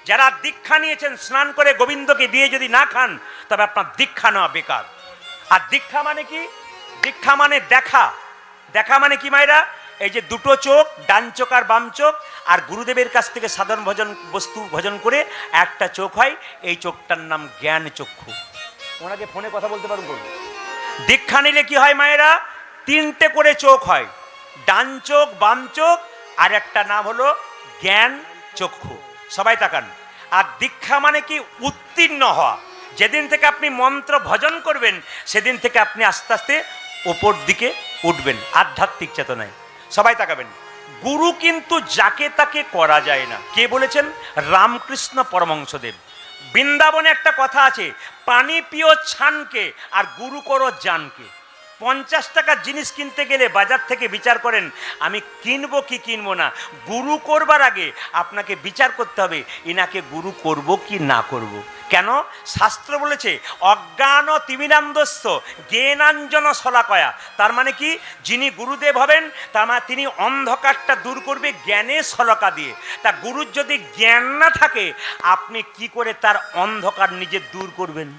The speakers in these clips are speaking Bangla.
যারা দীক্ষা নিয়েছেন স্নান করে গোবিন্দকে দিয়ে যদি না খান তবে আপনার দীক্ষা নেওয়া বেকার। আর দীক্ষা মানে কি? দীক্ষা মানে দেখা। দেখা মানে কি মায়েরা? এই যে দুটো চোখ, ডান চোখ আর বাম চোখ, আর গুরুদেবের কাছ থেকে সাধারণ ভজন বস্তু ভজন করে একটা চোখ হয়, এই চোখটার নাম জ্ঞান চক্ষু। ওনাকে ফোনে কথা বলতে পারুন বলুন। দীক্ষা নিলে কি হয় মায়েরা? তিনটে করে চোখ হয়, ডান চোখ, বাম চোখ, আর একটা নাম হলো জ্ঞান চক্ষু। সবাই তাকান। আর দীক্ষা মানে কি? উত্তীর্ণ হওয়া। যেদিন থেকে আপনি মন্ত্র ভজন করবেন সেদিন থেকে আপনি আস্তে আস্তে ওপর দিকে উঠবেন আধ্যাত্মিক চেতনায়। সবাই তাকাবেন। গুরু কিন্তু যাকে তাকে করা যায় না। কে বলেছেন? রামকৃষ্ণ পরমহংসদেব। বৃন্দাবনে একটা কথা আছে, পানি পিও ছানকে আর গুরু করো জানকে। 50 টাকার জিনিস কিনতে গেলে বাজার থেকে বিচার করেন আমি কিনবো কি কিনবো না। গুরু করবার আগে আপনাকে বিচার করতে হবে ইনাকে গুরু করব কি না করব। কেন? শাস্ত্র বলেছে অজ্ঞান তিমিরান্ধস্য জ্ঞানাঞ্জন শলাকয়া। তার মানে কি? যিনি গুরুদেব হবেন তার মানে তিনি অন্ধকারটা দূর করবে জ্ঞানে শলাকা দিয়ে। তা গুরুর যদি জ্ঞান না থাকে আপনি কি করে তার অন্ধকার নিজে দূর করবেন?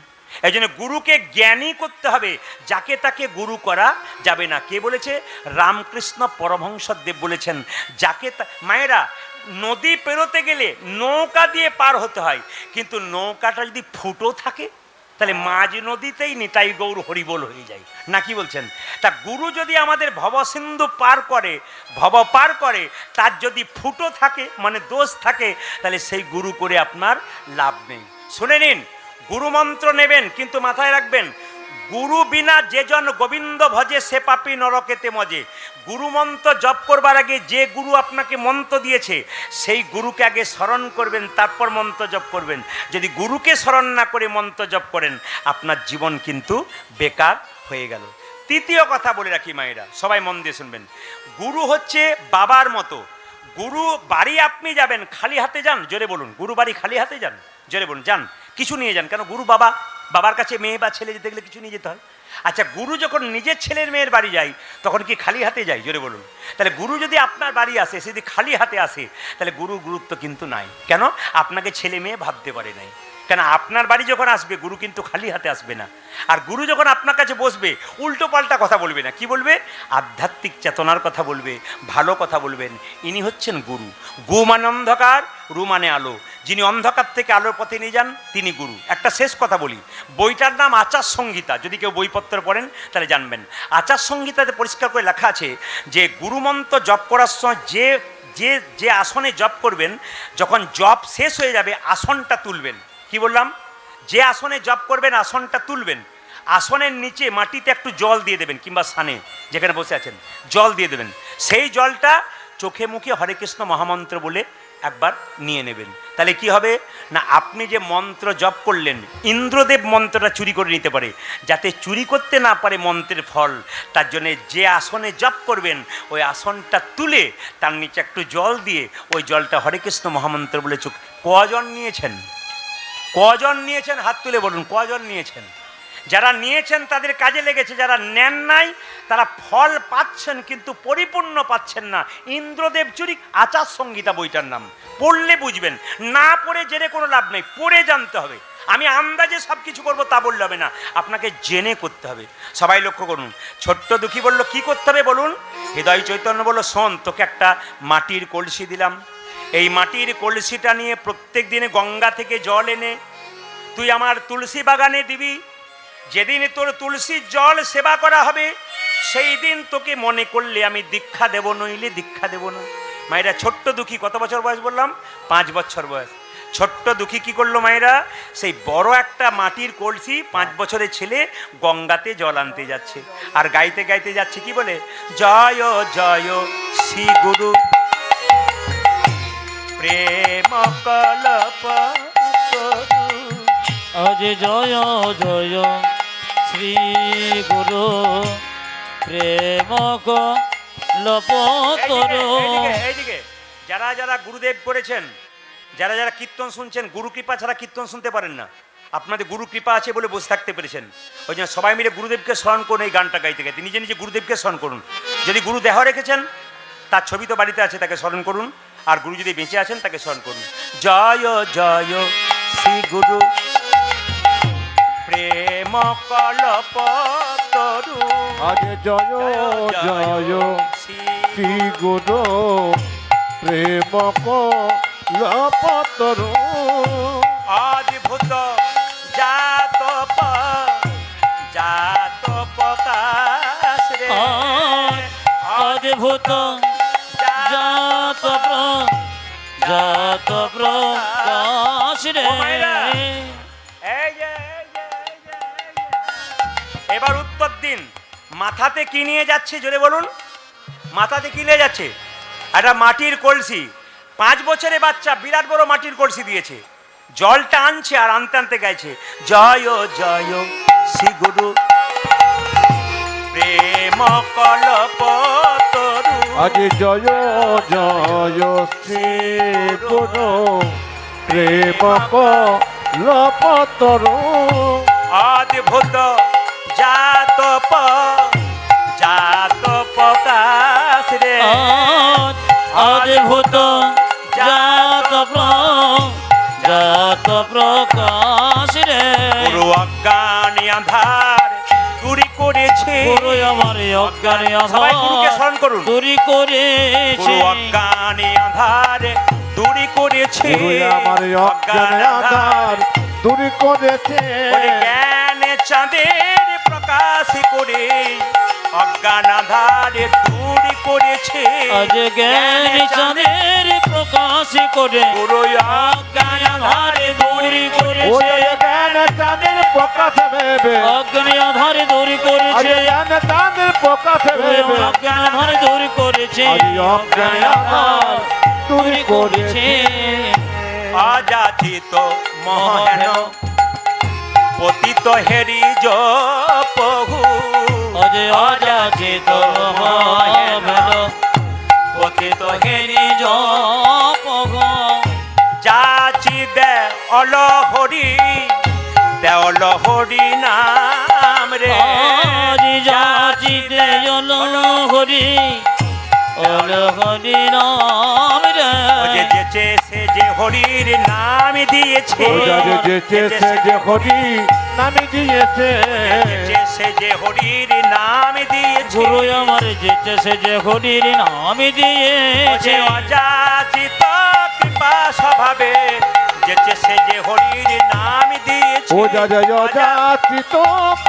এই জন্য গুরুকে জ্ঞানী করতে হবে, যাকে তাকে গুরু করা যাবে না। কে বলেছে? রামকৃষ্ণ পরমহংসদেব বলেছেন যাকে মায়েরা নদী পেরোতে গেলে নৌকা দিয়ে পার হতে হয়, কিন্তু নৌকাটা যদি ফুটো থাকে তাহলে মাঝ নদীতেই নিতাই গৌর হরিবোল হয়ে যায় না। কি বলছেন? তা গুরু যদি আমাদের ভবসিন্ধু পার করে, ভব পার করে, তার যদি ফুটো থাকে মানে দোষ থাকে, তাহলে সেই গুরু করে আপনার লাভ নেই। শুনে নিন, গুরু মন্ত্র নেবেন কিন্তু মাথায় রাখবেন গুরু বিনা যে জন গোবিন্দ ভজে সে পাপী নরকেতে মজে। গুরু মন্ত্র জপ করবার আগে যে গুরু আপনাকে মন্ত্র দিয়েছে সেই গুরুকে আগে স্মরণ করবেন, তারপর মন্ত্র জপ করবেন। যদি গুরুকে স্মরণ না করে মন্ত্র জপ করেন আপনার জীবন কিন্তু বেকার হয়ে গেল। তৃতীয় কথা বলে রাখি মায়েরা, সবাই মন দিয়ে শুনবেন। গুরু হচ্ছে বাবার মতো। গুরু বাড়ি আপনি যাবেন খালি হাতে যান? জোরে বলুন। গুরু বাড়ি খালি হাতে যান? জোরে বলুন। যান, কিছু নিয়ে যান। কেন? গুরু বাবা, বাবার কাছে মেয়ে বা ছেলে যেতে গেলে কিছু নিয়ে যেতে হয়। আচ্ছা, গুরু যখন নিজের ছেলের মেয়ের বাড়ি যায় তখন কি খালি হাতে যায়? জোরে বলুন। তাহলে গুরু যদি আপনার বাড়ি আসে, সে যদি খালি হাতে আসে, তাহলে গুরুর গুরুত্ব কিন্তু নাই। কেন? আপনাকে ছেলে মেয়ে ভাবতে পারে নাই। কেন? আপনার বাড়ি যখন আসবে গুরু কিন্তু খালি হাতে আসবে না। আর গুরু যখন আপনার কাছে বসবে উল্টো পাল্টা কথা বলবে না। কি বলবে? আধ্যাত্মিক চেতনার কথা বলবে, ভালো কথা বলবেন। ইনি হচ্ছেন গুরু। গু মানে অন্ধকার, রু মানে আলো। যিনি অন্ধকার থেকে আলোর পথে নিয়ে যান তিনি গুরু। একটা শেষ কথা বলি, বইটার নাম আচার সংহিতা। যদি কেউ বইপত্র পড়েন তাহলে জানবেন। আচার সংহিতাতে পরিষ্কার করে লেখা আছে যে গুরুমন্ত্র জপ করার সময় যে যে যে আসনে জপ করবেন, যখন জপ শেষ হয়ে যাবে আসনটা তুলবেন। কি বললাম? যে আসনে জপ করবেন আসনটা তুলবেন। আসনের নিচে মাটিতে একটু জল দিয়ে দেবেন, কিংবা সানে যেখানে বসে আছেন জল দিয়ে দেবেন। সেই জলটা চোখে মুখে হরে কৃষ্ণ মহামন্ত্র বলে একবার নিয়ে নেবেন। তাহলে কি হবে না, আপনি যে মন্ত্র জপ করলেন ইন্দ্রদেব মন্ত্রটা চুরি করে নিতে পারে। যাতে চুরি করতে না পারে মন্ত্রের ফল, তার জন্যে যে আসনে জপ করবেন ওই আসনটা তুলে তার নিচে একটু জল দিয়ে ওই জলটা হরে কৃষ্ণ মহামন্ত্র বলে চোখ। কজন নিয়েছেন? কজন নিয়েছেন? হাত তুলে বলুন কজন নিয়েছেন। যারা নিয়েছেন তাদের কাজে লেগেছে, যারা নেন নাই তারা ফল পাচ্ছেন কিন্তু পরিপূর্ণ পাচ্ছেন না। ইন্দ্রদেব চুরি। আচার সংহিতা বইটার নাম, পড়লে বুঝবেন। না পড়ে জেনে কোনো লাভ নেই, পড়ে জানতে হবে। আমি আন্দাজে সব কিছু করবো তা বললে হবে না, আপনাকে জেনে করতে হবে। সবাই লক্ষ্য করুন। ছোট্ট দুঃখী বলল কি করতে হবে বলুন? হৃদয় চৈতন্য বলল শোন, তোকে একটা মাটির কলসি দিলাম। এই মাটির কলসিটা নিয়ে প্রত্যেক দিনে গঙ্গা থেকে জল এনে তুই আমার তুলসী বাগানে দিবি। যেদিন তোর তুলসীর জল সেবা করা হবে সেই দিন তোকে মনে করলে আমি দীক্ষা দেব, নইলে দীক্ষা দেব না। মায়েরা, ছোট্ট দুঃখী কত বছর বয়স বললাম? 5 বছর বয়স। ছোট্ট দুঃখী কি করলো মায়েরা? সেই বড় একটা মাটির কলসি 5 বছরের ছেলে গঙ্গাতে জল আনতে যাচ্ছে আর গাইতে গাইতে যাচ্ছে। কি বলে? জয় জয় শ্রী গুরু প্রেম কল্প আজ জয় জয় শ্রী গুরু প্রেম কল্পতর। এইদিকে যারা যারা গুরুদেব করেছেন, যারা যারা কীর্তন শুনছেন, গুরু কৃপা ছাড়া কীর্তন শুনতে পারেন না। আপনাদের গুরু কৃপা আছে বলে বসে থাকতে পেরেছেন। ওই জন্য সবাই মিলে গুরুদেবকে স্মরণ করুন। এই গানটা গাইতে গাইতে নিজে নিজে গুরুদেবকে স্মরণ করুন। যদি গুরু দেহ রেখেছেন তার ছবি তো বাড়িতে আছে, তাকে স্মরণ করুন। আর গুরু যদি বেঁচে আছেন তাকে স্মরণ করুন। জয় জয় শ্রী গুরু প্রেম কল্পতরু। আজ জয় জয় শ্রী গুরু প্রেম কল্পতরু। অদ্ভুত জাত প্রকাশ রে, অদ্ভুত জাত প্রকাশ রে। ও মায়েরা, এবার উত্তর দিন, মাথাতে কি নিয়ে যাচ্ছে জোরে বলুন? মাথাতে কি নিয়ে যাচ্ছে? একটা মাটির কলসি, 5 বছরের বাচ্চা বিরাট বড় মাটির কলসি দিয়েছে, জলটা আনছে আর আনতে আনতে গাইছে জয় জয় শ্রী গুরু প্রেম কল্পতরু। আজ জয় জয় শ্রী গুরু প্রেম কল্পতরু। অদ্ভুত জাত প্রকাশ রে, অদ্ভুত জাত প্রকাশ রে। গুরু অজ্ঞানী আধার দূরি করেছে। গুরু আমার অজ্ঞানী সবাই আধার গুরুকে স্মরণ করুন। দূরী করেছে। গুরু অজ্ঞানী আধার দূরি করেছে। গুরু আমার অজ্ঞান আধার দূর করেছে। ওরে জ্ঞানে চাঁদের প্রকাশ করে অজ্ঞান আধারে দূরি করেছে। আজ জ্ঞানী চাঁদের প্রকাশ করে গুরু অজ্ঞান আধারে দূরী ও করেছে। জ্ঞান চাঁদের প্রকাশ ভেবে অজ্ঞানী আধারে দূরী আজ করেছে। জ্ঞান চাঁদের প্রকাশ ভেবে অজ্ঞান আধারে দূরী করেছে। আজ অজ্ঞান আধার দূর করেছে। অযাচিত মহেন পতিত হেরি জপহু। অজয় অযাচিত মহেন পতিত হেরি জপহ। যাচি দে অলহরি দেওলহরি নাম রে। আজি যাচি দেয়ল হরি অল হরি নাম রে। ওরে যেচে সে যে হরির নাম দিয়েছে। ও যারে যেচে সে যে হরি নামি দিয়েছে। যেচে সে যে হরির নাম দিয়েছে। গুরু আমার যেচে সে যে হরির নাম দিয়েছে। ওরে অযাচিত কৃপা স্বভাবে যেচে সে যে হরির নাম দিয়েছে। ও যারে অযাচিত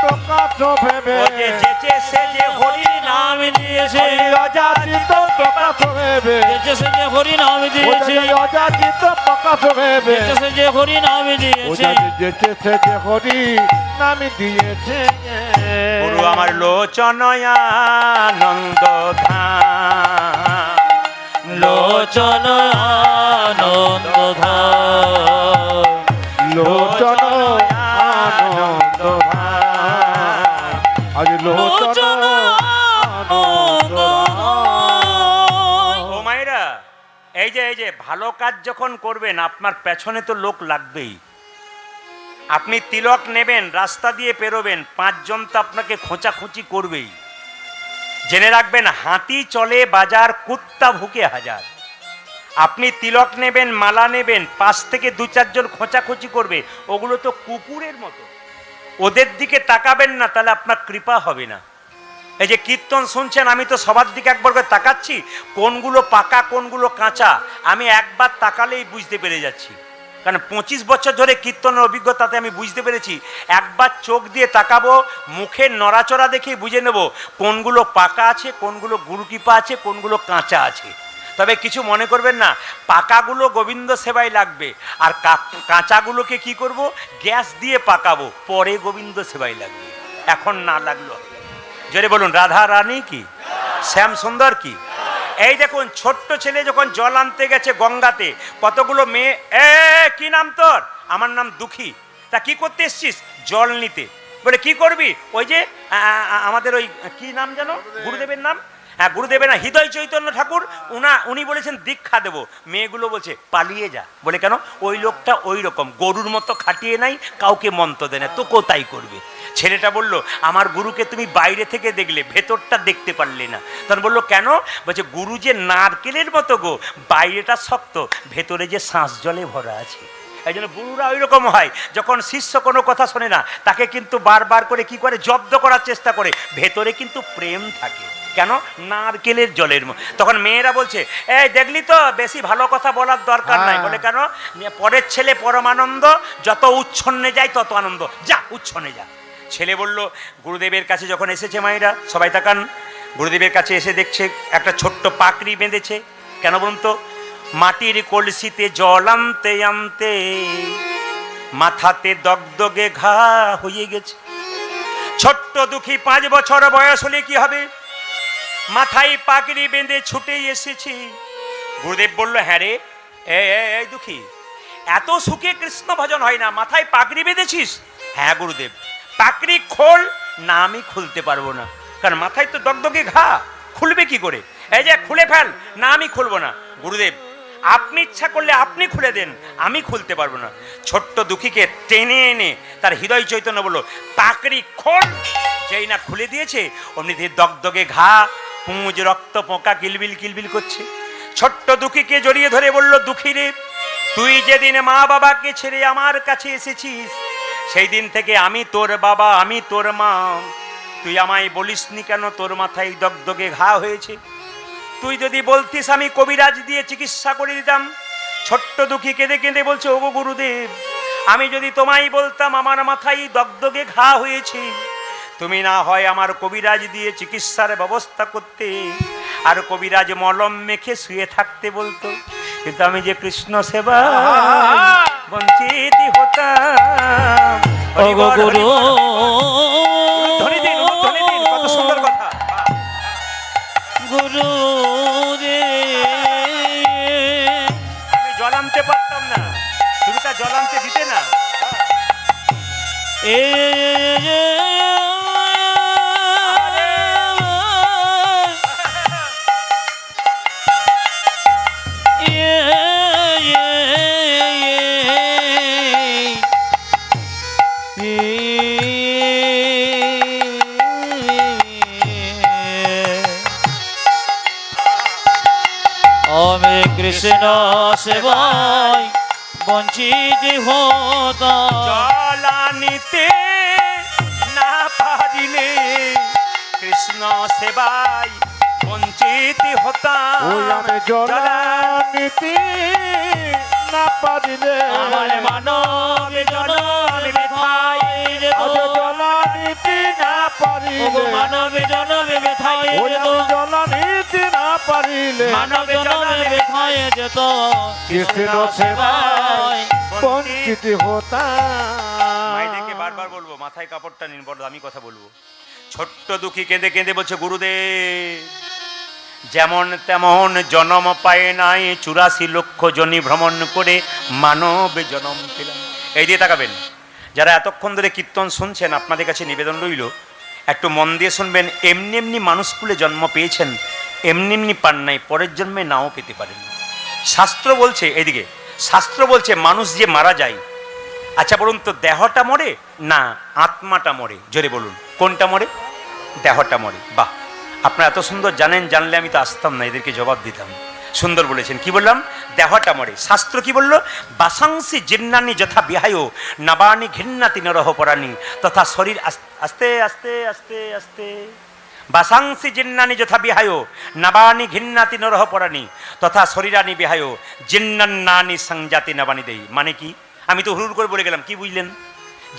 প্রকাশ ভেবে ওরে যেচে সে যে হরির নাম নাম দিয়েছে। অযাচিত প্রকাশ ভেবে যেচে সে যে হরি নাম ও দিয়েছে। যারে অযাচিত প্রকাশ ভেবে যেচে সে যে হরি নাম ও দিয়েছে। যারে যেচে সে যে হরি নামি দিয়েছে। গুরু আমার লোচনয়ানন্দ ধাম। লোচন আনন্দ ধাম। লোচন আনন্দ ধাম। আজ লোচন আনন্দ ধাম। ও মায়েরা, এই যে ভালো কাজ যখন করবেন আপনার পেছনে তো লোক লাগবেই। আপনি তিলক নেবেন, রাস্তা দিয়ে পেরোবেন, 5 জন তো আপনাকে খোঁচাখুচি করবেই। জেনে রাখবেন, হাতি চলে বাজার, কুত্তা ভুকে হাজার। আপনি তিলক নেবেন, মালা নেবেন, 5 থেকে 2-4 জন খোঁচাখুচি করবে, ওগুলো তো কুকুরের মতো। ওদের দিকে তাকাবেন না, তাহলে আপনার কৃপা হবে না। এই যে কীর্তন শুনছেন, আমি তো সবার দিকে একবার করে তাকাচ্ছি, কোনগুলো পাকা কোনগুলো কাঁচা আমি একবার তাকালেই বুঝতে পেরে যাচ্ছি। কারণ 25 বছর ধরে কীর্তনের অভিজ্ঞতাতে আমি বুঝতে পেরেছি, একবার চোখ দিয়ে তাকাবো, মুখের নড়াচড়া দেখেই বুঝে নেব কোনগুলো পাকা আছে, কোনগুলো গুরুকৃপা আছে, কোনগুলো কাঁচা আছে। তবে কিছু মনে করবেন না, পাকাগুলো গোবিন্দ সেবায় লাগবে, আর কাঁচাগুলোকে কি করব, গ্যাস দিয়ে পাকাবো, পরে গোবিন্দ সেবায় লাগবে, এখন না লাগলো। জোরে বলুন, রাধা রানী কি, শ্যাম সুন্দর কি। এই দেখুন, ছোট্ট ছেলে যখন জল আনতে গেছে গঙ্গাতে, কতগুলো মেয়ে, কি নাম তোর? আমার নাম দুঃখী। তা কি করতে এসছিস? জল নিতে। বলে কি করবি? ওই যে আমাদের ওই কি নাম জানো, গুরুদেবের নাম, হ্যাঁ গুরুদেবের না হৃদয় চৈতন্য ঠাকুর উনি বলেছেন দীক্ষা দেবো। মেয়েগুলো বলছে পালিয়ে যা। বলে কেন? ওই লোকটা ওই রকম গরুর মতো খাটিয়ে নাই, কাউকে মন্ত্র দেয় না, তো কোথায় করবে। ছেলেটা বলল আমার গুরুকে তুমি বাইরে থেকে দেখলে, ভেতরটা দেখতে পারলে না। তখন বললো কেন? বলছে গুরু যে নারকেলের মতো গো, বাইরেটা শক্ত, ভেতরে যে শ্বাস জলে ভরা আছে। এই জন্য গুরুরা ওই রকম হয়, যখন শিষ্য কোনো কথা শোনে না তাকে কিন্তু বারবার করে কি করে জব্দ করার চেষ্টা করে, ভেতরে কিন্তু প্রেম থাকে। কেন? নারকেলের জলের তখন মেয়েরা বলছে এই দেখলি তো, বেশি ভালো কথা বলার দরকার নাই। বলে কেন? পরের ছেলে পরমানন্দ, যত উচ্ছন্নে যায় তত আনন্দ, যা উচ্ছন্নে যা। ছেলে বলল গুরুদেবের কাছে যখন এসেছে, মায়েরা সবাই তাকান, গুরুদেবের কাছে এসে দেখছে একটা ছোট্ট পাকড়ি বেঁধেছে। কেন বলুন তো? মাটির কলসিতে জল আনতে আনতে মাথাতে দগদগে ঘা হয়ে গেছে। ছোট্ট দুঃখী 5 বছর বয়স হলে কি হবে? মাথায় পাগড়ি বেঁধে ছুটে এসেছি। গুরুদেব বলল হ্যাঁ রে, এই দুঃখী, এত সুখে কৃষ্ণ ভজন হয় না, মাথায় পাগড়ি বেঁধেছিস? হ্যাঁ গুরুদেব। পাগড়ি খোল না। আমি খুলতে পারবো না, কারণ মাথায় তো দগদগে ঘা, খুলবে কি করে? এই যে খুলে ফেল। না আমি খুলবো না। গুরুদেব আপনি ইচ্ছা করলে আপনি খুলে দেন, আমি খুলতে পারবো না। ছোট্ট দুঃখীকে টেনে এনে তার হৃদয় চৈতন্য বলল পাকড়ি খোল। যেই না খুলে দিয়েছে অমনি দগদগে ঘা, পুঁজ, রক্ত, পোকা কিলবিল কিলবিল করছে। ছোট্ট দুঃখীকে জড়িয়ে ধরে বলল দুঃখী রে, তুই যেদিন মা বাবাকে ছেড়ে আমার কাছে এসেছিস, সেই দিন থেকে আমি তোর বাবা, আমি তোর মা। তুই আমায় বলিসনি কেন তোর মাথায় দগদগে ঘা হয়েছে? তুই যদি বলতিস আমি কবিরাজ দিয়ে চিকিৎসা করে দিতাম। ছোট্ট দুঃখী কেঁদে কেঁদে বলছে ওগো গুরুদেব, আমি যদি তোমায় বলতাম আমার মাথায় দগদগে ঘা হয়েছে, তুমি না হয় আমার কবিরাজ দিয়ে চিকিৎসার ব্যবস্থা করতে, আর কবিরাজ মলম মেখে শুয়ে থাকতে বলতো। কিন্তু আমি যে কৃষ্ণ সেবা বঞ্চিত হতাম। ওগো গুরু, ধ্বনি দিন, ধ্বনি দিন, কত সুন্দর কথা। গুরু রে, আমি জল আনতে পারতাম না, তুমি তা জল আনতে দিতে না। এ আমি কৃষ্ণ সেবায় বঞ্চিত হতাম। জল আনিতে না পারিলে কৃষ্ণ সেবায় বঞ্চিত হতাম। ওই আমি জলানিতি না পারিলে, আমার মানব জনম ব্যথায় যেত। আজ জলানিতি না পারিলে, ওগো মানব জনম ব্যথায় ওই যেত। আমি জলানিতি না পারিলে, মানব জনম ব্যথায় যেত। কৃষ্ণ সেবায় বঞ্চিত হতাম। মাইদেরকে বারবার বলবো মাথায় কাপড়টা নিন, বড় দামি কথা বলবো। ছোট্ট দুঃখী কেঁদে কেঁদে বলছে গুরুদেব, যেমন তেমন জনম পায় নাই, 84 লক্ষ জনি ভ্রমণ করে মানব জনম পেলাম। এই দিয়ে তাকাবেন, যারা এতক্ষণ ধরে কীর্তন শুনছেন, আপনাদের কাছে নিবেদন রইল একটু মন দিয়ে শুনবেন। এমনি এমনি মানুষকুলে জন্ম পেয়েছেন, এমনি এমনি পান নাই, পরের জন্মে নাও পেতে পারেন। শাস্ত্র বলছে, এদিকে শাস্ত্র বলছে মানুষ যে মারা যায়, আচ্ছা বলুন তো দেহটা মরে না আত্মাটা মরে? জোরে বলুন, কোনটা মরে? দেহটা মরে। বাহ, আপনারা এত সুন্দর জানেন, জানলে আমি তো আসতাম না, এদেরকে জবাব দিতাম। সুন্দর বলেছেন। কি বললাম? দেহটা মরে। শাস্ত্র কি বলল? বাসাংসি জিন্নানি যথা বিহায় নবানি ঘৃণাতি নরহ পরাণী তথা শরীর। আস্তে আস্তে আস্তে আস্তে। বাসাংসি জিন্নানি যথা বিহায় নবানি ঘৃণাতি নরহ পরাণী তথা শরীরানি বিহায় জিন্নান্নানি সংজাতি নবানি দেই। মানে কি? আমি তো হুড় করে বলে গেলাম, কি বুঝলেন?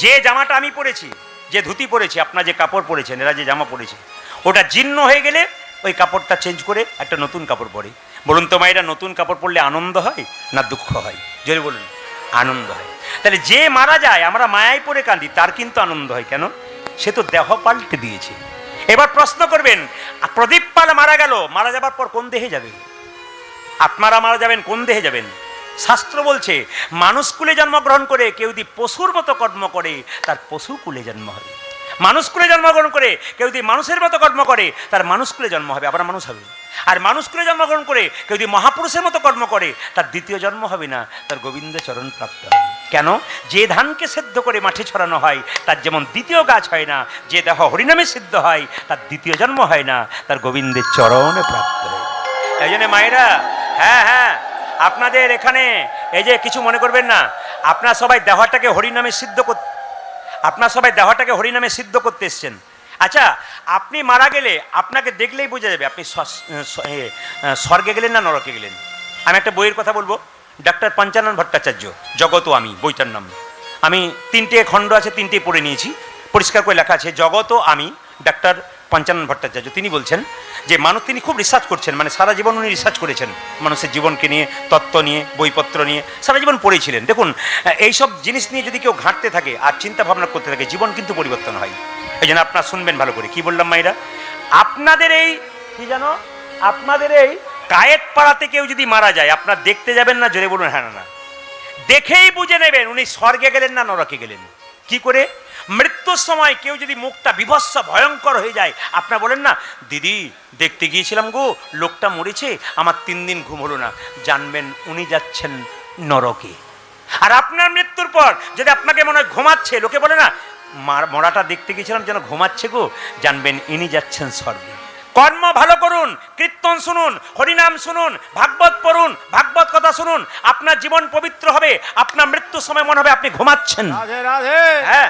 যে জামাটা আমি পরেছি, যে ধুতি পরেছি, আপনার যে কাপড় পরেছেন, এরা যে জামা পরেছে, ওটা জীর্ণ হয়ে গেলে ওই কাপড়টা চেঞ্জ করে একটা নতুন কাপড় পরে। বলুন তো মায়েরা, নতুন কাপড় পরলে আনন্দ হয় না দুঃখ হয়? জোরে বলুন। আনন্দ হয়। তাহলে যে মারা যায় আমরা মায়ায় পড়ে কাঁদি, তার কিন্তু আনন্দ হয়। কেন? সে তো দেহ পাল্টে দিয়েছে। এবার প্রশ্ন করবেন, প্রদীপ পাল মারা গেল, মারা যাবার পর কোন দেহে যাবে? আপনারা মারা যাবেন, কোন দেহে যাবেন? শাস্ত্র বলছে মানুষ কুলে জন্মগ্রহণ করে কেউ যদি পশুর মতো কর্ম করে তার পশু কুলে জন্ম হবে। মানুষকুলে জন্মগ্রহণ করে কেউ যদি মানুষের মতো কর্ম করে তার মানুষকুলে জন্ম হবে, আবার মানুষ হবে। আর মানুষকুলে জন্মগ্রহণ করে কেউ যদি মহাপুরুষের মতো কর্ম করে তার দ্বিতীয় জন্ম হবে না, তার গোবিন্দ চরণ প্রাপ্ত হবে। কেন? যে ধানকে সেদ্ধ করে মাঠে ছড়ানো হয় তার যেমন দ্বিতীয় গাছ হয় না, যে দেহ হরিনামে সিদ্ধ হয় তার দ্বিতীয় জন্ম হয় না, তার গোবিন্দের চরণে প্রাপ্ত হয়। এই জন্য মায়েরা, হ্যাঁ হ্যাঁ, আপনাদের এখানে এই যে কিছু মনে করবেন না, আপনারা সবাই দেহটাকে হরিনামে সিদ্ধ করতে, আপনারা সবাই দেহটাকে হরিনামে সিদ্ধ করতে এসছেন। আচ্ছা, আপনি মারা গেলে আপনাকে দেখলেই বোঝা যাবে আপনি স্বর্গে গেলেন না নরকে গেলেন। আমি একটা বইয়ের কথা বলবো, ডক্টর পঞ্চানন ভট্টাচার্য, জগৎ ও আমি, বইটার নাম। আমি 3টে খণ্ড আছে, 3টেই পড়ে নিয়েছি, পরিষ্কার করে লেখা আছে জগৎ ও আমি, ডক্টর পঞ্চানন ভট্টাচার্য। তিনি বলছেন যে মানুষ, তিনি খুব রিসার্চ করছেন, মানে সারা জীবন উনি রিসার্চ করেছেন মানুষের জীবনকে নিয়ে, তত্ত্ব নিয়ে, বইপত্র নিয়ে সারা জীবন পড়েছিলেন। দেখুন, এইসব জিনিস নিয়ে যদি কেউ ঘাঁটতে থাকে আর চিন্তা ভাবনা করতে থাকে, জীবন কিন্তু পরিবর্তন হয়। এই জন্য আপনারা শুনবেন ভালো করে, কি বললাম মাইরা, আপনাদের এই কি জানো, আপনাদের এই কায়েত পাড়াতে কেউ যদি মারা যায়, আপনারা দেখতে যাবেন না, জোরে বলুন হ্যাঁ না, দেখেই বুঝে নেবেন উনি স্বর্গে গেলেন না নরকে গেলেন। কি করে? মৃত্যুর সময় কেউ যদি মুখটা বিভৎস ভয়ঙ্কর হয়ে যায়, আপনারা বলেন না, দিদি দেখতে গিয়েছিলাম গো, লোকটা মরেছে, আমার 3 দিন ঘুম হলো না, জানবেন উনি যাচ্ছেন নরকে। আর আপনার মৃত্যুর পর যদি আপনাকে মনে হয় ঘুমাচ্ছে, লোকে বলে না মরাটা দেখতে গিয়েছিলাম যেন ঘুমাচ্ছে গো, জানবেন ইনি যাচ্ছেন স্বর্গে। কর্ম ভালো করুন, কীর্তন শুনুন, হরিনাম শুনুন, ভাগবত পড়ুন, ভাগবত কথা শুনুন, আপনার জীবন পবিত্র হবে। আপনার মৃত্যুর সময় মনে হবে আপনি ঘুমাচ্ছেন। রাধে রাধে। হ্যাঁ,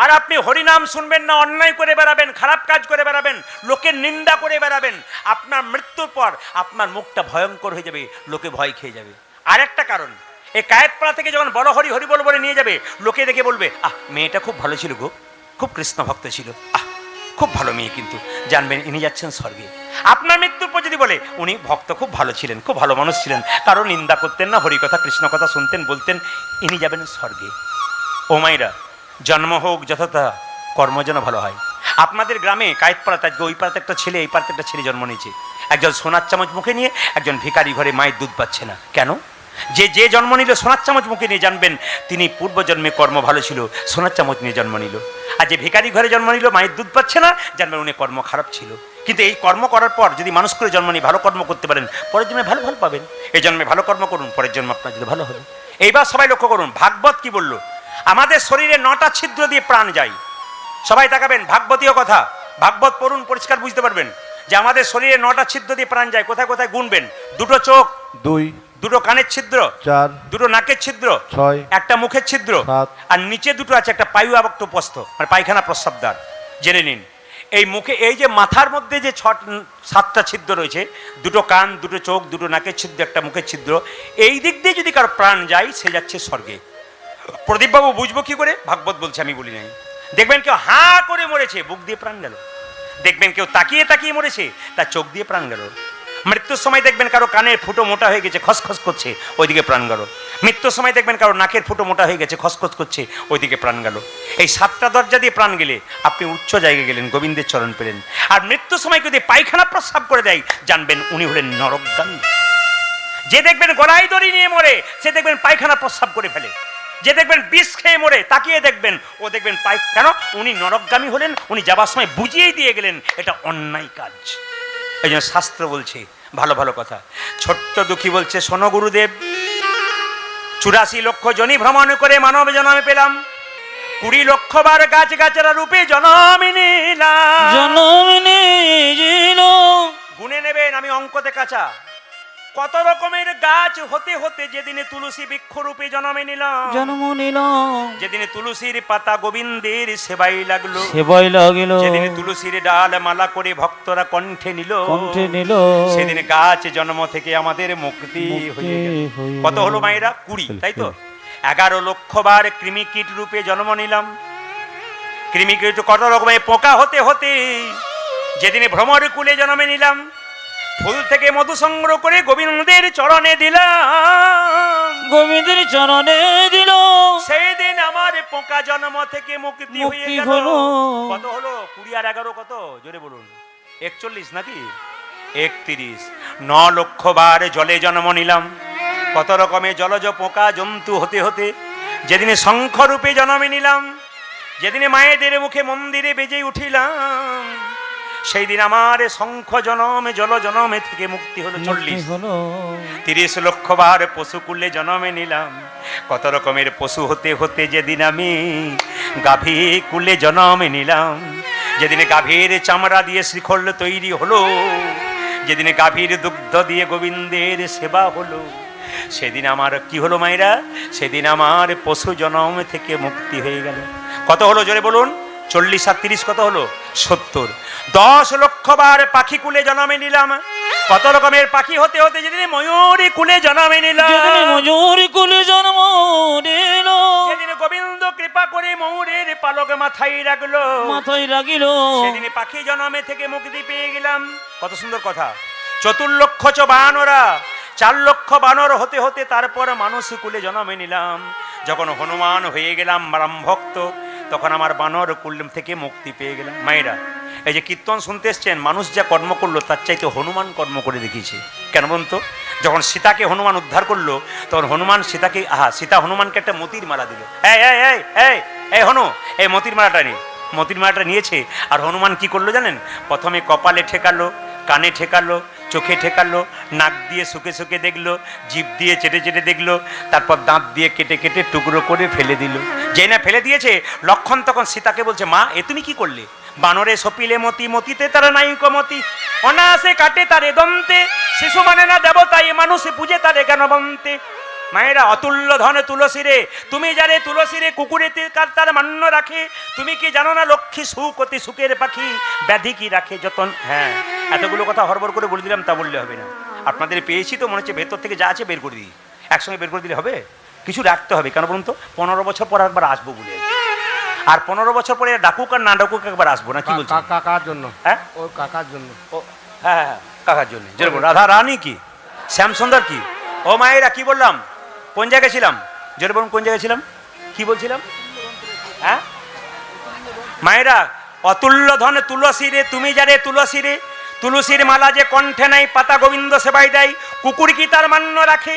আর আপনি হরিনাম শুনবেন না, অন্যায় করে বেড়াবেন, খারাপ কাজ করে বেড়াবেন, লোকের নিন্দা করে বেড়াবেন, আপনার মৃত্যুর পর আপনার মুখটা ভয়ঙ্কর হয়ে যাবে, লোকে ভয় খেয়ে যাবে। আর একটা কারণ, এই কায়েতপাড়া থেকে যখন বড় হরি হরি বল বলে নিয়ে যাবে, লোকে দেখে বলবে, আহ মেয়েটা খুব ভালো ছিল গো, খুব কৃষ্ণ ভক্ত ছিল, আহ খুব ভালো মেয়ে, কিন্তু জানবেন ইনি যাচ্ছেন স্বর্গে। আপনার মৃত্যুর পর যদি বলে উনি ভক্ত খুব ভালো ছিলেন, খুব ভালো মানুষ ছিলেন, কারো নিন্দা করতেন না, হরি কথা কৃষ্ণ কথা শুনতেন, বলতেন, ইনি যাবেন স্বর্গে। ও মাইরা, জন্ম হোক যথাযথ, কর্ম যেন ভালো হয়। আপনাদের গ্রামে কায়েতপাড়াতে আজকে ওই পাড়াতে একটা ছেলে, এই পাড়াতে একটা ছেলে জন্ম নিয়েছে, একজন সোনার চামচ মুখে নিয়ে, একজন ভিখারি ঘরে মায়ের দুধ পাচ্ছে না। কেন? যে জন্ম নিল সোনার চামচ মুখে নিয়ে, জানবেন তিনি পূর্বজন্মে কর্ম ভালো ছিল, সোনার চামচ নিয়ে জন্ম নিল। আর যে ভিখারি ঘরে জন্ম নিল, মায়ের দুধ পাচ্ছে না, জানবেন উনি কর্ম খারাপ ছিল। কিন্তু এই কর্ম করার পর যদি মানুষ করে জন্ম নিয়ে ভালো কর্ম করতে পারেন, পরের জন্মে ভালো ভালো পাবেন। এই জন্মে ভালো কর্ম করুন, পরের জন্ম আপনার যদি ভালো হবে। এইবার সবাই লক্ষ্য করুন, ভাগবত কি বলল, আমাদের শরীরে 9টা ছিদ্র দিয়ে প্রাণ যায়। সবাই তাকাবেন, ভাগবতীয় কথা, ভাগবত পড়ুন, পরিষ্কার বুঝতে পারবেন যে আমাদের শরীরে 9টা ছিদ্র দিয়ে প্রাণ যায়। কোথায় কোথায় গুনবেন, 2টো চোখ, 2, 2টো কানের ছিদ্র, 4, 2টো নাকের ছিদ্র, 6, একটা মুখের ছিদ্র, 7, আর নিচে 2টো আছে, একটা পায়ু আবক্ত প্রস্থ, মানে পায়খানা প্রস্রাবদ্বার। জেনে নিন, এই মুখে, এই যে মাথার মধ্যে যে 7টা ছিদ্র রয়েছে, 2টো কান, 2টো চোখ, 2টো নাকের ছিদ্র, একটা মুখের ছিদ্র, এই দিক দিয়ে যদি কারো প্রাণ যায়, সে যাচ্ছে স্বর্গে। প্রদীপবাবু বুঝবো কি করে? ভাগবত বলছে, আমি বলি নাই। দেখবেন কেউ হাঁ করে মরেছে, বুক দিয়ে প্রাণ গেল। দেখবেন কেউ তাকিয়ে তাকিয়ে মরেছে, তার চোখ দিয়ে প্রাণ গেল। মৃত্যুর সময় দেখবেন কারো কানের ফুটো মোটা হয়ে গেছে, খসখস করছে, ওইদিকে প্রাণ গেল। মৃত্যুর সময় দেখবেন কারো নাকের ফুটো মোটা হয়ে গেছে, খসখস করছে, ওইদিকে প্রাণ গেল। এই 7টা দরজা দিয়ে প্রাণ গেলে আপনি উচ্চ জায়গায় গেলেন, গোবিন্দের চরণ পেলেন। আর মৃত্যুর সময় যদি পায়খানা প্রস্রাব করে দেয়, জানবেন উনি হলেন নরকগামী। যে দেখবেন গলায় দড়ি নিয়ে মরে, সে দেখবেন পায়খানা প্রস্রাব করে ফেলে। যে দেখবেন বিষ খেয়ে মরে, তাকিয়ে দেখবেন, ও দেখবেন কেন? উনি নরকগামী হলেন, উনি যাবার সময় বুঝিয়েই দিয়ে গেলেন এটা অন্যায় কাজ। এই জন্য শাস্ত্র বলছে ভালো ভালো কথা। ছোট্ট দুঃখী বলছে, শোনো গুরুদেব, 84 লক্ষ জনি ভ্রমণ করে মানব জন্মে পেলাম, 20 লক্ষ বার গাছ গাছেরা রূপে জন্ম নিলাম। গুনে নেবেন, আমি অঙ্কতে কাঁচা। কত রকমের গাছ হতে হতে যেদিনে তুলসী বৃক্ষরূপে জন্ম নিলাম, যেদিনে তুলসীর পাতা গোবিন্দের সেবাই লাগলো, যেদিনে তুলসীর ডাল মালা করে ভক্তরা কণ্ঠে নিল, সেদিন গাছ জন্ম থেকে আমাদের মুক্তি হয়ে গেল। কত হলো মায়েরা? 20, তাই তো? 11 লক্ষ বার কৃমিকীট রূপে জন্ম নিলাম। কৃমিকীট কত রকমের পোকা হতে হতে যেদিনে ভ্রমর কুলে জন্মে নিলাম, ফুল থেকে মধু সংগ্রহ করে গোবিন্দের চরণে দিলাম, সেই দিন আমার পোকা জন্ম থেকে মুক্তি হয়ে গেল। কত হলো? 20 আর 11 কত? জোরে বলুন। 41 নাকি? 31। 9 লক্ষ বার জলে জন্ম নিলাম। কত রকমের জলজ পোকা জন্তু হতে হতে যেদিনে শঙ্খ রূপে জন্মে নিলাম, যেদিনে মায়েদের মুখে মন্দিরে বেজে উঠিলাম, সেই দিন আমার শঙ্খ জনমে জল জনমে থেকে মুক্তি হলো 40। হলো 30 লক্ষ বার পশুকুলে জন্মে নিলাম, কত রকমের পশু হতে হতে যেদিন আমি গাভী কুলে জন্মে নিলাম, যেদিনে গাভীর চামড়া দিয়ে শ্রীখল তৈরি হলো, যেদিনে গাভীর দুগ্ধ দিয়ে গোবিন্দের সেবা হলো, সেদিন আমার কি হলো মায়েরা? সেদিন আমার পশু জন্ম থেকে মুক্তি হয়ে গেল। কত হলো জোরে বলুন? 40 আর 30 কত হলো? 70। 10 লক্ষ বার পাখি কুলে জন্মে নিলাম, কত রকমের পাখি হতে হতে যেদিন ময়ূরী কুলে জন্মে নিলাম, যেদিন মজুরি কুলে জন্ম নিল, যেদিন গোবিন্দ কৃপা করে ময়ূরের পালক মাথায় রাখলো, মাথায় রাখিল, সেদিন পাখি জন্মে থেকে মুক্তি পেয়ে গেলাম। কত সুন্দর কথা। 4 লক্ষ বানরা, 4 লক্ষ বানর হতে হতে তারপর মানুষ কুলে জন্মে নিলাম। যখন হনুমান হয়ে গেলাম রাম ভক্ত, তখন আমার বানর কুল থেকে মুক্তি পেয়ে গেলাম। মায়েরা, এই যে কীর্তন শুনতে এসছেন, মানুষ যা কর্ম করলো তার চাইতে হনুমান কর্ম করে দেখিয়েছে। কেন বলুন তো? যখন সীতাকে হনুমান উদ্ধার করলো, তখন হনুমান সীতাকে সীতা হনুমানকে একটা মতির মালা দিল। এই এই এই এই এই হনু, এই মতির মালাটা নে। মতির মালাটা নিয়েছে, আর হনুমান কি করলো জানেন? প্রথমে কপালে ঠেকালো, কানে ঠেকালো, চোখে ঠেকালো, নাক দিয়ে শুকে শুকে দেখলো, জিভ দিয়ে চেটে চেটে দেখলো, তারপর দাঁত দিয়ে কেটে কেটে টুকরো করে ফেলে দিল। যেই না ফেলে দিয়েছে, লক্ষণ তখন সীতাকে বলছে, মা এ তুমি কি করলে? বানরে সপিলে মতি, মতিতে তারা নায়িক মতি, অনায়াসে কাটে তারে দন্তে, শিশু মানে না দেবতা, এ মানুষে পূজে তারে জ্ঞানবন্তে। মায়েরা, অতুল্য ধনে তুলসী রে, তুমি যারে তুলসী রে কুকুরে তার মান্য রাখে, তুমি কি জানো না লক্ষ্মী সুখ অতি সুখের পাখি, ব্যাধি কি রাখে যতন। হ্যাঁ, এতগুলো কথা হরবর করে বলে দিলাম, তা বললে হবে না। আপনাদের পেয়েছি তো, মনে হচ্ছে ভেতর থেকে যা আছে বের করে দিই। একসঙ্গে বের করে দিলে হবে? কিছু রাখতে হবে। কেন বলুন তো? 15 বছর পর একবার আসবো বলে, আর 15 বছর পরে ডাকুক আর না ডাকুক একবার আসবো না। কি বলছো? কাকার জন্য। হ্যাঁ, ও কাকার জন্য। ও হ্যাঁ হ্যাঁ, কাকার জন্য। যেরকম রাধা রানী কি, শ্যামসুন্দর কি। ও মায়েরা, কি বললাম? কোন জায়গায় ছিলাম? জোরে বলুন, কোন জায়গায় ছিলাম? কি বলছিলাম? হ্যাঁ মায়েরা, অতুল্য ধন তুলসী রে, তুমি যারে তুলসী রে, তুলসীর মালা যে কণ্ঠে নাই, পাতা গোবিন্দ সেবাই দেয়, কুকুর কি তার মান্য রাখে?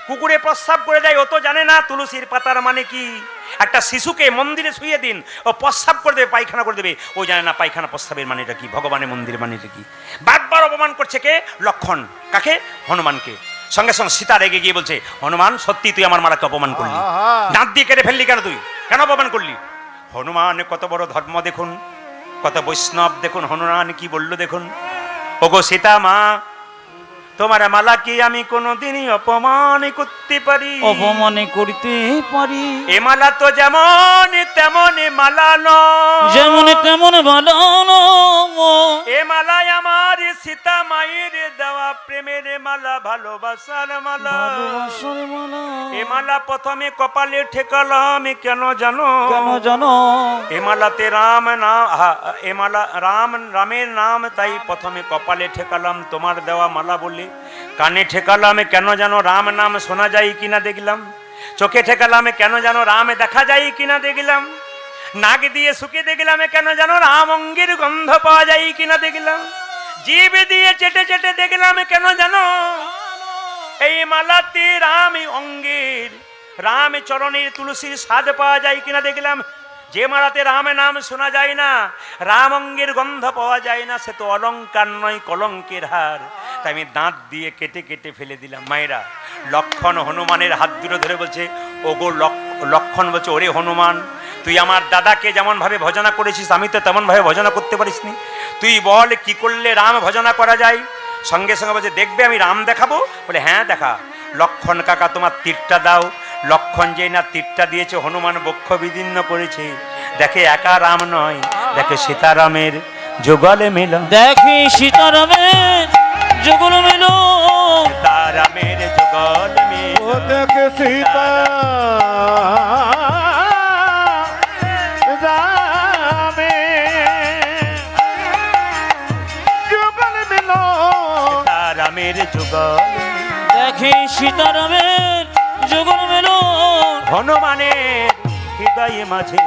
কুকুরে প্রস্রাব করে দেয়, ও তো জানে না তুলসীর পাতার মানে কি। একটা শিশুকে মন্দিরে শুয়ে দিন, ও প্রস্রাব করে দেবে, পায়খানা করে দেবে, ও জানে না পায়খানা প্রস্রাবের মানেটা কি, ভগবানের মন্দির মানেটা কি। বারবার অপমান করছে কে? লক্ষণ। কাকে? হনুমানকে। সঙ্গে সঙ্গে সীতা রেগে গিয়ে বলছে, হনুমান সত্যি তুই আমার মালাকে অপমান করলি, দাঁত দিয়ে কেটে ফেললি কেন? তুই কেন অপমান করলি? হনুমান কত বড় ধর্ম দেখুন, কত বৈষ্ণব দেখুন। হনুমান কি বললো দেখুন, ওগো সীতা মা, তোমার মালা কি আমি কোনোদিনই অপমান করতে পারি? অপমানে করতে পারি? এ মালা তো যেমন তেমন মালা নয়, যেমন তেমন ভালো এ মালায় আমার সীতা মায়ের দেওয়া প্রেমের মালা, ভালোবাসার মালা। ভালোবাসার মালা। এ মালা প্রথমে কপালে ঠেকালাম কেন জানো? কেন জানো? এ মালাতে রাম নাম, এ মালা রামের নাম, তাই প্রথমে কপালে ঠেকালাম তোমার দেওয়া মালা বলে। কানে ঠেকালাম কেন জানো? রাম নাম শোনা যায় কিনা দেখলাম। চোখে ঠেকালাম কেন জানো? রাম দেখা যায় কিনা দেখলাম। নাক দিয়ে শুকে দেখলাম কেন জানো? রাম অঙ্গের গন্ধ পাওয়া যায় কিনা দেখলাম। জিভ দিয়ে চেটে চেটে দেখলাম কেন জানো? এই মালাতে রাম অঙ্গের, রাম চরণের তুলসীর স্বাদ পাওয়া যায় কিনা দেখলাম। যে মালাতে রাম নাম শোনা যায় না, রাম অঙ্গের গন্ধ পাওয়া যায় না, সে তো অলঙ্কার নয়, কলঙ্কের হার। তাই আমি দাঁত দিয়ে কেটে কেটে ফেলে দিলাম। মায়েরা, লক্ষণ হনুমানের হাত দুটো ধরে বলছে, ওগো লক্ষণ বলছে, ওরে হনুমান, তুই আমার দাদাকে যেমন ভাবে ভজনা করেছিস, আমি তো তেমন ভাবে ভজনা করতে পারিসনি। তুই বল কি করলে রাম ভজনা করা যায়? সঙ্গে সঙ্গে বলছে, দেখবে আমি রাম দেখাবো? বলে হ্যাঁ দেখা। লক্ষণ কাকা তোমার তীরটা দাও। লক্ষণ যেই না তীরটা দিয়েছে, হনুমান বক্ষ বিদীর্ণ করেছে। দেখে একা রাম নয়, দেখে সীতারামের যুগলে মিল। দেখি সীতারামের যুগল মিল, সীতারামের যুগলে মিল। ও দেখে সীতা রামে যুগল মিল। সীতারামের যুগল, দেখি সীতারামের যুগল মিল। হনুমানের হৃদয়ে মাঝে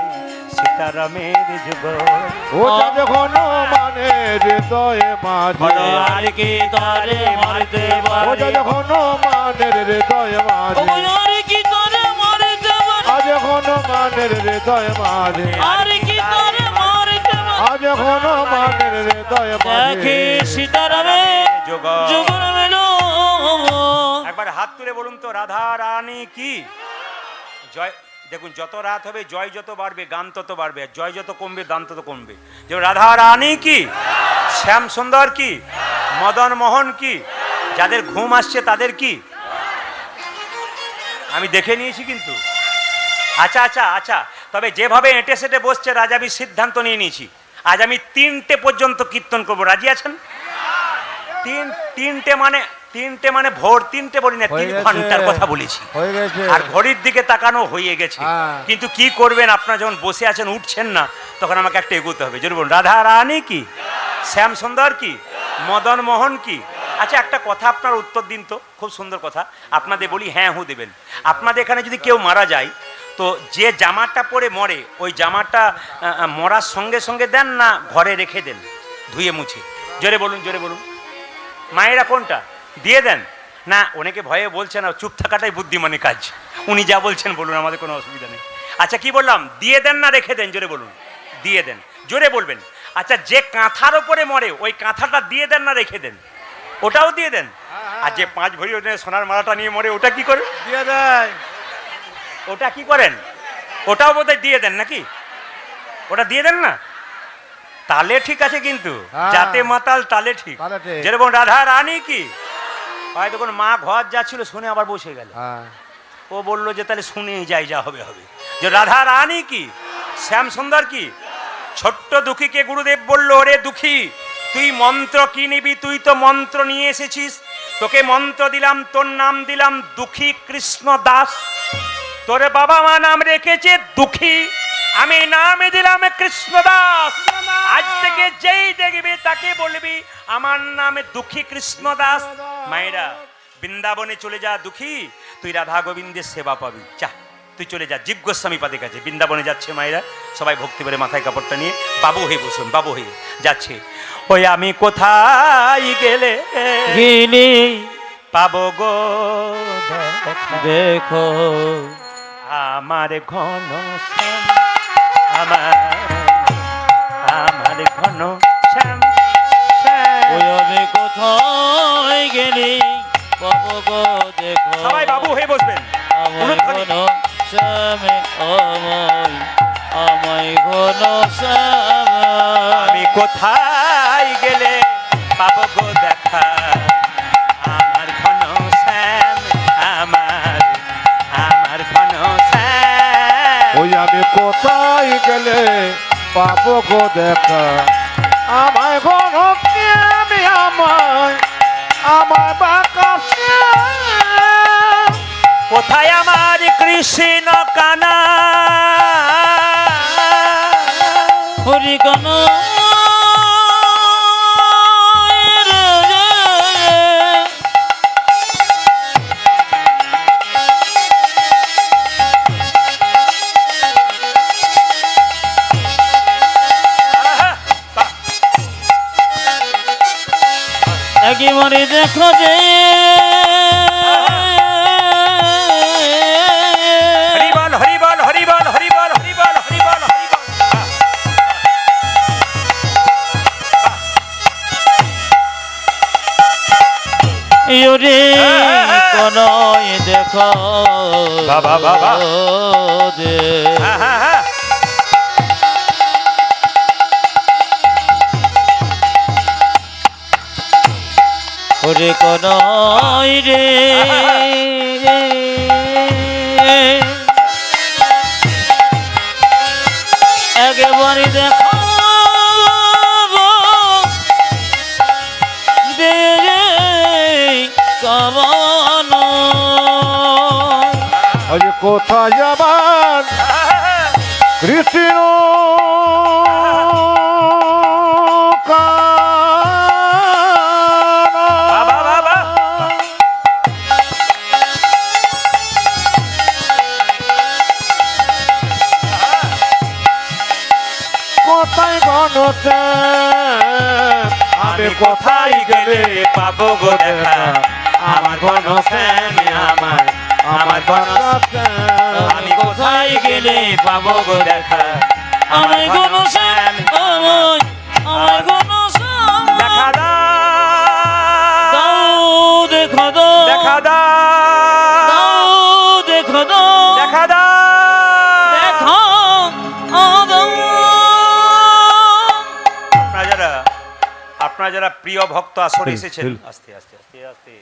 সীতারামের যুগল। ও যাবে হনুমানের হৃদয়ে মাঝে, আর কি তারে মারতে ও পারে? যাবে হনুমানের হৃদয়ে মাঝে, আর কি তারে মারতে পারে? আজ হৃদয় মাঝে আর কি তার মারিতে আজ এখনো মানের হৃদয় মাঝে দেখে সীতারামে যোগ যুগল মেলো একবার হাত তুলে বলুন তো, রাধা রানী কি জয়। দেখুন, যত রাত হবে জয় যত বাড়বে গান তত বাড়বে, আর জয় যত কমবে গান তত কমবে। যে রাধা রানী কি, শ্যাম সুন্দর কি, মদন মোহন কি, যাদের ঘুম আসছে তাদের কি, আমি দেখে নিয়েছি কিন্তু। আচ্ছা আচ্ছা আচ্ছা, তবে যেভাবে এঁটে সেটে বসছে রাজা, আমি সিদ্ধান্ত নিয়ে নিয়েছি আজ আমি 3টে পর্যন্ত কীর্তন করবো। রাজি আছেন? তিনটে মানে ভোর 3টে বলি না, 3 ঘন্টার কথা বলেছি। হয়ে গেছে আর ঘড়ির দিকে তাকানো হয়ে গেছে। হ্যাঁ। কিন্তু কি করবেন, আপনারা যখন বসে আছেন উঠছেন না, তখন আমাকে একটা এগোতে হবে। যদি বলুন রাধা রানী কি, শ্যাম সুন্দর কি, মদন মোহন কি। আচ্ছা, একটা কথা আপনার উত্তর দিন তো, খুব সুন্দর কথা। আপনাদের বলি হ্যাঁ হু দেবেন। আপনাদের এখানে যদি কেউ মারা যায়, তো যে জামাটা পরে মরে, ওই জামাটা মরার সঙ্গে সঙ্গে দেন না ঘরে রেখে দেন ধুয়ে মুছে? জোরে বলুন, জোরে বলুন। মায়েরা কোনটা দিয়ে দেন? না, অনেকে ভয়ে বলছে না, চুপ থাকাটাই বুদ্ধিমানের কাজ। উনি যা বলছেন বলুন, আমাদের কোনো অসুবিধা নেই। আচ্ছা, কি বললাম? দিয়ে দেন না রেখে দেন? জোরে বলুন। দিয়ে দেন, জোরে বলবেন। আচ্ছা, যে কাঁথার ওপরে মরে, ওই কাঁথাটা দিয়ে দেন না রেখে দেন? ওটাও দিয়ে দেন। আর যে 5 ভরি সোনার মালাটা নিয়ে মরে, ওটা কি করে? দিয়ে দেয়। ওটা কি করেন? ওটাও বোধহয় দিয়ে দেন নাকি? ওটা দিয়ে দেন না? তালে ঠিক আছে, কিন্তু হ্যাঁ। যাতে মাতাল তালে ঠিক। তালে ঠিক। যেরকম রাধা রানী কি, হয়তো কোন মা ঘর যাচ্ছিল, শুনে আবার বসে গেল। হ্যাঁ ও বললো যে তাহলে শুনেই যাই, যা হবে হবে। যে রাধা রানী কি, শ্যাম সুন্দর কি। ছোট্ট দুঃখীকে গুরুদেব বলল, ওরে দুঃখী, তুই মন্ত্র কি নিবি? তুই তো মন্ত্র নিয়ে এসেছিস, তোকে মন্ত্র দিলাম, তোর নাম দিলাম দুঃখী কৃষ্ণ দাস। তোর বাবা মা নাম রেখেছে দুঃখী, আমি নাম দিলাম কৃষ্ণ দাস। আজ থেকে যেই দেখবি তাকে বলবি আমার নামে দুঃখী কৃষ্ণ দাস। মায়েরা, বৃন্দাবনে চলে যা দুঃখী, তুই রাধা গোবিন্দের সেবা পাবি। যা, তুই চলে যা জীব গোস্বামী পাদের কাছে। বৃন্দাবনে যাচ্ছে মায়েরা, সবাই ভক্তি করে মাথায় কাপড়টা নিয়ে বাবু হয়ে বসুন, বাবু হয়ে যাচ্ছে। ওই আমি কোথায় গেলে গিলি পাবো গো দেখো আমার ঘন শ্যাম, আমার ঘন শ্যাম শ্যাম। ওই আমি কোথায় গেলি পাবো গো দেখো। সবাই বাবু হয়ে বসবেন। আমায় ঘন শ্যামে আমায় ঘন শ্যামে। আমি কোথায় গেলে পাবো গো দেখা আমার ঘন শ্যাম, আমার ঘন শ্যাম। ওই আমি কোথায় গেলে পাবো গো দেখা আমায় ঘন আমি আমায় বাঁকা কোথায় আমার কৃষ্ণ কানা, হরি কান একেবারে দেখো যে হরিবল হরিবল হরিবল হরিবল হরিবল হরিবল হরিবল। ইউরে কোনয় দেখো বাবা, বাবা। দে হ্যাঁ হ্যাঁ হ্যাঁ। ওরে কোনয় রে একেবারে দেখো দে কামন ওই কোথায় যাবার কৃষ্ণ বাবা, বাবা। কোথায় গণতে আমি কোথায় গেলে পাবো গো দেখা আমার ঘন শ্যাম, আমার ঘন। আমি কোথায় গেলে গেলে পাবো গো দেখা আমার ঘন শ্যাম আমার ঘন শ্যাম দেখা দাও দেখো দাও দেখা দাও দেখো দাও দেখা দেখো দাও আপনারা যারা প্রিয় ভক্ত আসরে এসেছেন আস্তে আস্তে আস্তে আস্তে